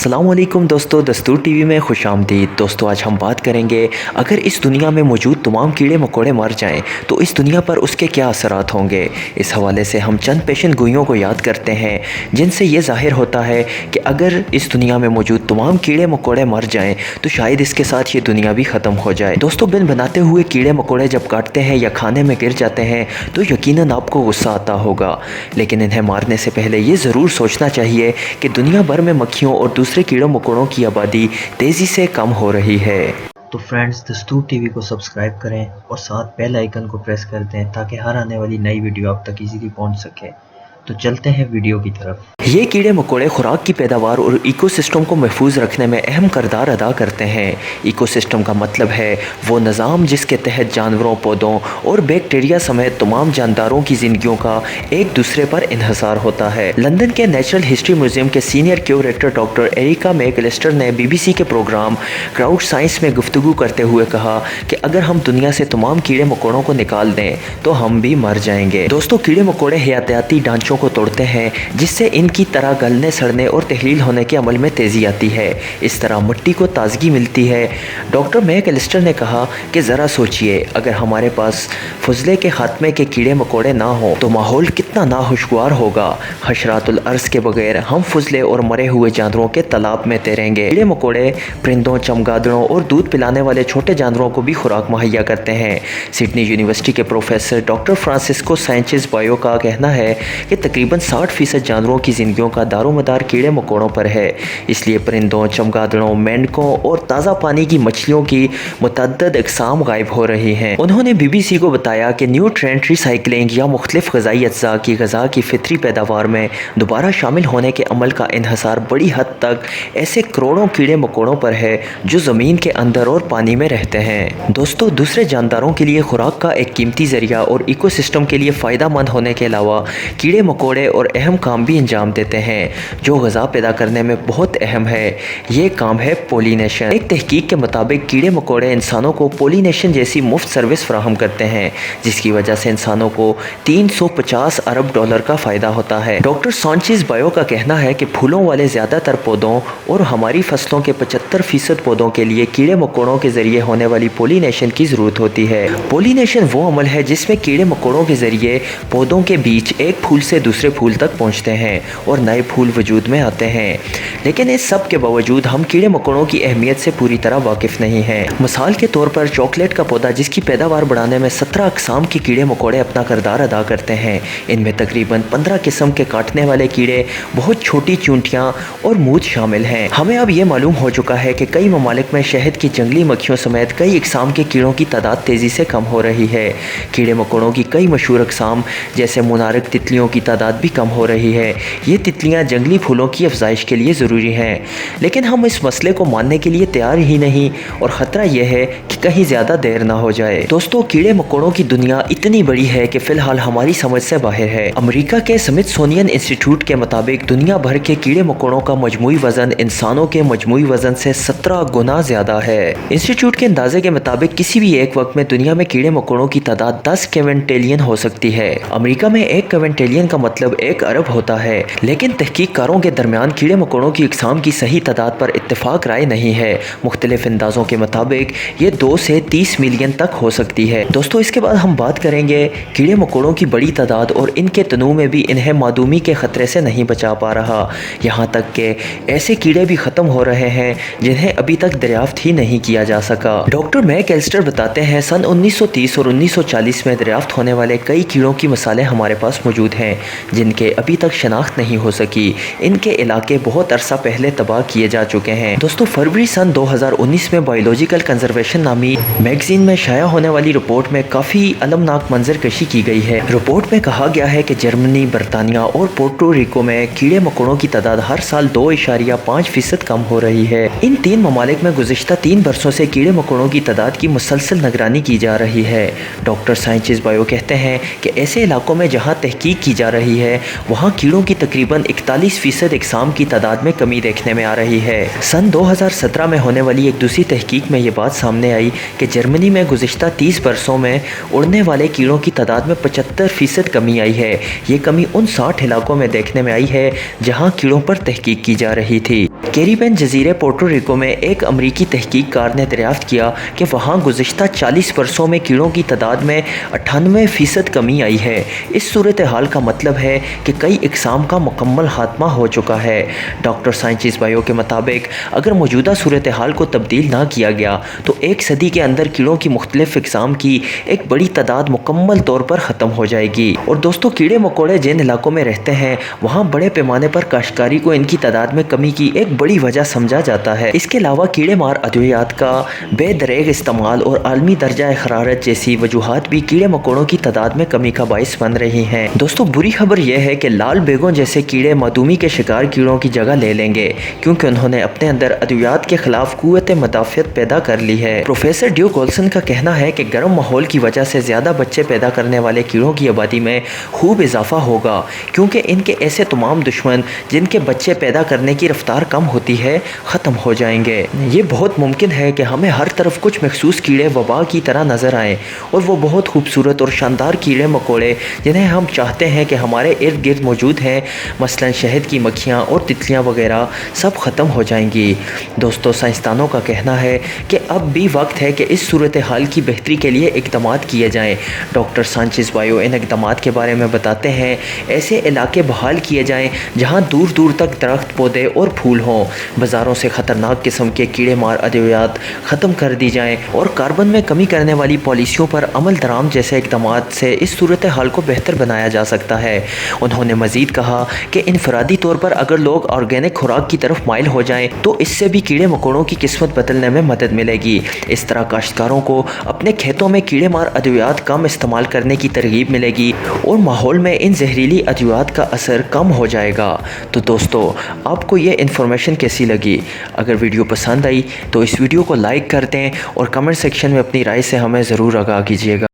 अस्सलाम वालेकुम दोस्तों, दस्तूर टीवी में खुश आमदीद। दोस्तों आज हम बात करेंगे, अगर इस दुनिया में मौजूद तमाम कीड़े मकोड़े मर जाएं तो इस दुनिया पर उसके क्या असरात होंगे। इस हवाले से हम चंद पेशन गोइयों को याद करते हैं जिनसे ये ज़ाहिर होता है कि अगर इस दुनिया में मौजूद तमाम कीड़े मकोड़े मर जाएं तो शायद इसके साथ ये दुनिया भी ख़त्म हो जाए। दोस्तों बिन बनाते हुए कीड़े मकोड़े जब काटते हैं या खाने में गिर जाते हैं तो यकीनन आपको गुस्सा आता होगा, लेकिन इन्हें मारने से पहले ये ज़रूर सोचना चाहिए कि दुनिया भर में मक्खियों और दूसरे कीड़ों मकोड़ों की आबादी तेज़ी से कम हो रही है। तो फ्रेंड्स, दस्तूर टीवी को सब्सक्राइब करें और साथ बेल आइकन को प्रेस कर दें ताकि हर आने वाली नई वीडियो आप तक इजीली पहुंच सके। तो चलते हैं वीडियो की तरफ। ये कीड़े मकोड़े खुराक की पैदावार और इकोसिस्टम को महफूज रखने में अहम किरदार अदा करते हैं। इकोसिस्टम का मतलब है वो निज़ाम जिसके तहत जानवरों, पौधों और बैक्टीरिया समेत तमाम जानदारों की ज़िंदगियों का एक दूसरे पर इन्हसार होता है। लंदन के नेचुरल हिस्ट्री म्यूज़ियम के senior curator doctor Erica McAllister ने BBC के प्रोग्राम क्राउड साइंस में गुफ्तगू करते हुए कहा कि अगर हम दुनिया से तमाम कीड़े मकोड़ों को निकाल दें तो हम भी मर जाएंगे। दोस्तों कीड़े मकोड़े हयातियाती ढांचों को तोड़ते हैं जिससे इनकी तरह गलने, सड़ने और तहलील होने के अमल में तेज़ी आती है। इस तरह मिट्टी को ताजगी मिलती है। डॉक्टर मैकलिस्टर ने कहा कि ज़रा सोचिए, अगर हमारे पास फजले के खात्मे के कीड़े मकोड़े ना हो तो माहौल कितना नाखुशगवार होगा। हशरातुल अर्ज़ के बगैर हम फजले और मरे हुए जानवरों के तालाब में तैरेंगे। कीड़े मकोड़े परिंदों, चमगादड़ों और दूध पिलाने वाले छोटे जानवरों को भी खुराक मुहैया करते हैं। सिडनी यूनिवर्सिटी के professor doctor Francisco Sanchez bio का कहना है कि तकरीबन 60% जानवरों की ज़िंदगियों का दारोमदार कीड़े मकोड़ों पर है। इसलिए परिंदों, चमगादड़ों, मेंढकों और ताज़ा पानी की मछलियों की मुतअद्दिद अक़साम गायब हो रही हैं। उन्होंने BBC को बताया कि न्यूट्रिएंट रिसाइकलिंग या मुख्तलिफ ग़िज़ाई अज्जा की ग़िज़ा की फ़ितरी पैदावार में दोबारा शामिल होने के अमल का इन्हसार बड़ी हद तक ऐसे करोड़ों कीड़े मकोड़ों पर है जो ज़मीन के अंदर और पानी में रहते हैं। दोस्तों दूसरे जानदारों के लिए खुराक का एक कीमती ज़रिया और इकोसिस्टम के लिए फ़ायदा मंद होने के अलावा कीड़े मकोड़े और अहम काम भी अंजाम देते हैं जो ग़िज़ा पैदा करने में बहुत अहम है। ये काम है पोलिनेशन। एक तहकीक के मुताबिक कीड़े मकोड़े इंसानों को पोलिनेशन जैसी मुफ्त सर्विस फराहम करते हैं जिसकी वजह से इंसानों को 350 अरब डॉलर का फ़ायदा होता है। डॉक्टर सैंचेज़ बायो का कहना है कि फूलों वाले ज़्यादातर पौधों और हमारी फसलों के 75% पौधों के लिए कीड़े मकोड़ों के ज़रिए होने वाली पोलिनेशन की ज़रूरत होती है। पोलिनेशन वो अमल है जिसमें कीड़े मकोड़ों के ज़रिए पौधों के बीच एक फूल से दूसरे फूल तक पहुंचते हैं और नए फूल वजूद में आते हैं। लेकिन इस सब के बावजूद हम कीड़े मकोड़ों की अहमियत से पूरी तरह वाकिफ़ नहीं हैं। मिसाल के तौर पर चॉकलेट का पौधा जिसकी पैदावार बढ़ाने में 17 अक़साम के कीड़े मकोड़े अपना किरदार अदा करते हैं। इनमें तकरीबन 15 किस्म के काटने वाले कीड़े, बहुत छोटी चूंटियाँ और मूद शामिल हैं। हमें अब ये मालूम हो चुका है कि कई ममालिक में शहद की जंगली मक्खियों समेत कई अक़साम के कीड़ों की तादाद तेज़ी से कम हो रही है। कीड़े मकोड़ों की कई मशहूर अक़साम जैसे मुनारक तितलियों की तादाद भी कम हो रही है। ये तितलियां जंगली फूलों की अफजाइश के लिए ज़रूरी हैं, लेकिन हम इस मसले को मानने के लिए तैयार ही नहीं और ख़तरा यह है कि कहीं ज़्यादा देर ना हो जाए। दोस्तों कीड़े मकोड़ों की दुनिया इतनी बड़ी है कि फ़िलहाल हमारी समझ से बाहर है। अमेरिका के स्मिथसोनियन इंस्टीट्यूट के मुताबिक दुनिया भर के कीड़े मकोड़ों का मजमूई वज़न इंसानों के मजमूई वज़न से 17 गुना ज़्यादा है। इंस्टीट्यूट के अंदाजे के मुताबिक किसी भी एक वक्त में दुनिया में कीड़े मकोड़ों की तादाद 10 क्विंटेलियन हो सकती है। अमेरिका में 1 क्विंटेलियन का मतलब 1 अरब होता है, लेकिन तहकीककारों के दरमियान कीड़े मकोड़ों की अक़साम की सही तादाद पर इत्तेफाक राय नहीं है। मुख्तलिफ अंदाज़ों के मुताबिक ये 2 से 30 मिलियन तक हो सकती है। दोस्तों इसके बाद हम बात करेंगे कीड़े मकोड़ों की बड़ी तादाद और इनके तनू में भी इन्हें मादूमी के ख़तरे से नहीं बचा पा रहा। यहाँ तक कि ऐसे कीड़े भी ख़त्म हो रहे हैं जिन्हें अभी तक दरियाफ्त ही नहीं किया जा सका। डॉक्टर मैकलिस्टर बताते हैं सन 1930 और 1940 में दरियाफ्त होने वाले कई कीड़ों की मिसालें हमारे पास मौजूद हैं जिनके अभी तक शनाख्त नहीं हो सकी। इनके इलाके बहुत अरसा पहले तबाह किए जा चुके हैं। दोस्तों फरवरी सन 2019 में बायोलॉजिकल कंजर्वेशन नामी मैगजीन में शाया होने वाली रिपोर्ट में काफ़ी अलमनाक मंजर कशी की गई है। रिपोर्ट में कहा गया है कि जर्मनी, बरतानिया और पोर्टो रिको में कीड़े मकोड़ों की तादाद हर साल 2.5% कम हो रही है। इन 3 ममालिक में गुज़िश्ता 3 बरसों से कीड़े मकोड़ों की तादाद की मुसलसल निगरानी की जा रही है। डॉक्टर सैंचेज़ बायो कहते हैं कि ऐसे इलाकों में जहाँ तहकीक की जा रही है वहाँ कीड़ों की तकरीबन 41% अक़साम की तादाद में कमी देखने में आ रही है। सन 2017 में होने वाली एक दूसरी तहकीक में ये बात सामने आई कि जर्मनी में गुज़िश्ता 30 बरसों में उड़ने वाले कीड़ों की तादाद में 75% कमी आई है। ये कमी उन 60 इलाकों में देखने में आई है जहाँ कीड़ों पर तहकीक की जा रही थी। कैरिबियन जजीरे पोर्टो रिको में एक अमरीकी तहकीककार ने दरियाफ्त किया कि वहाँ गुज़िश्ता 40 बरसों में कीड़ों की तादाद में 98% कमी आई है। इस सूरत हाल का मतलब है कि कई इकसाम का मुकम्मल खात्मा हो चुका है। डॉक्टर सांचेज़ बायो के मुताबिक अगर मौजूदा सूरत हाल को तब्दील ना किया गया तो एक सदी के अंदर कीड़ों की मुख्तलिफ इकसाम की एक बड़ी तादाद मुकम्मल तौर पर ख़त्म हो जाएगी। और दोस्तों, कीड़े मकोड़े जिन इलाकों में रहते हैं वहाँ बड़े पैमाने पर काश्तकारी को इनकी तादाद में कमी की एक बड़ी वजह समझा जाता है। इसके अलावा कीड़े मार अद्वियात का बेदरेग इस्तेमाल और आलमी दर्जा हरारत जैसी वजूहात भी कीड़े मकोड़ों की तादाद में कमी का बाइस बन रही हैं। दोस्तों, बुरी खबर यह है कि लाल बेगों जैसे कीड़े मधुमी के शिकार कीड़ों की जगह ले लेंगे, क्योंकि उन्होंने अपने अंदर अद्वियात के खिलाफ कुव्वत मुदाफ़ियत पैदा कर ली है। प्रोफेसर ड्यूक ओल्सन का कहना है कि गर्म माहौल की वजह से ज़्यादा बच्चे पैदा करने वाले कीड़ों की आबादी में खूब इजाफा होगा, क्योंकि इनके ऐसे तमाम दुश्मन जिनके बच्चे पैदा करने की रफ्तार कम होती है ख़त्म हो जाएंगे। ये बहुत मुमकिन है कि हमें हर तरफ कुछ मखसूस कीड़े वबा की तरह नज़र आएँ, और वो बहुत खूबसूरत और शानदार कीड़े मकोड़े जिन्हें हम चाहते हैं कि हमारे इर्द गिर्द मौजूद हैं, मसलन शहद की मक्खियाँ और तितलियाँ वगैरह, सब ख़त्म हो जाएंगी। दोस्तों, साइंसदानों का कहना है कि अब भी वक्त है कि इस सूरत हाल की बेहतरी के लिए इक़दामात किए जाएँ। डॉक्टर सांचेज़ बायो इन इक़दामात के बारे में बताते हैं। ऐसे इलाके बहाल किए जाएँ जहाँ दूर दूर तक दरख्त, पौधे और फूल हों। बाज़ारों से ख़तरनाक किस्म के कीड़े मार अद्वियात ख़त्म कर दी जाएँ और कार्बन में कमी करने वाली पॉलिसियों पर अमल दराम जैसे इक़दामात से इस सूरत हाल को बेहतर बनाया जा सकता है। उन्होंने मज़ीद कहा कि इनफरादी तौर पर अगर लोग ऑर्गेनिक खुराक की तरफ माइल हो जाएँ तो इससे भी कीड़े मकोड़ों की किस्मत बदलने में मदद मिलेगी। इस तरह काश्तकारों को अपने खेतों में कीड़े मार अद्वियात कम इस्तेमाल करने की तरगीब मिलेगी और माहौल में इन जहरीली अद्वियात का असर कम हो जाएगा। तो दोस्तों, आपको ये इन्फॉर्मेशन कैसी लगी? अगर वीडियो पसंद आई तो इस वीडियो को लाइक कर दें और कमेंट सेक्शन में अपनी राय से हमें ज़रूर आगाह कीजिएगा।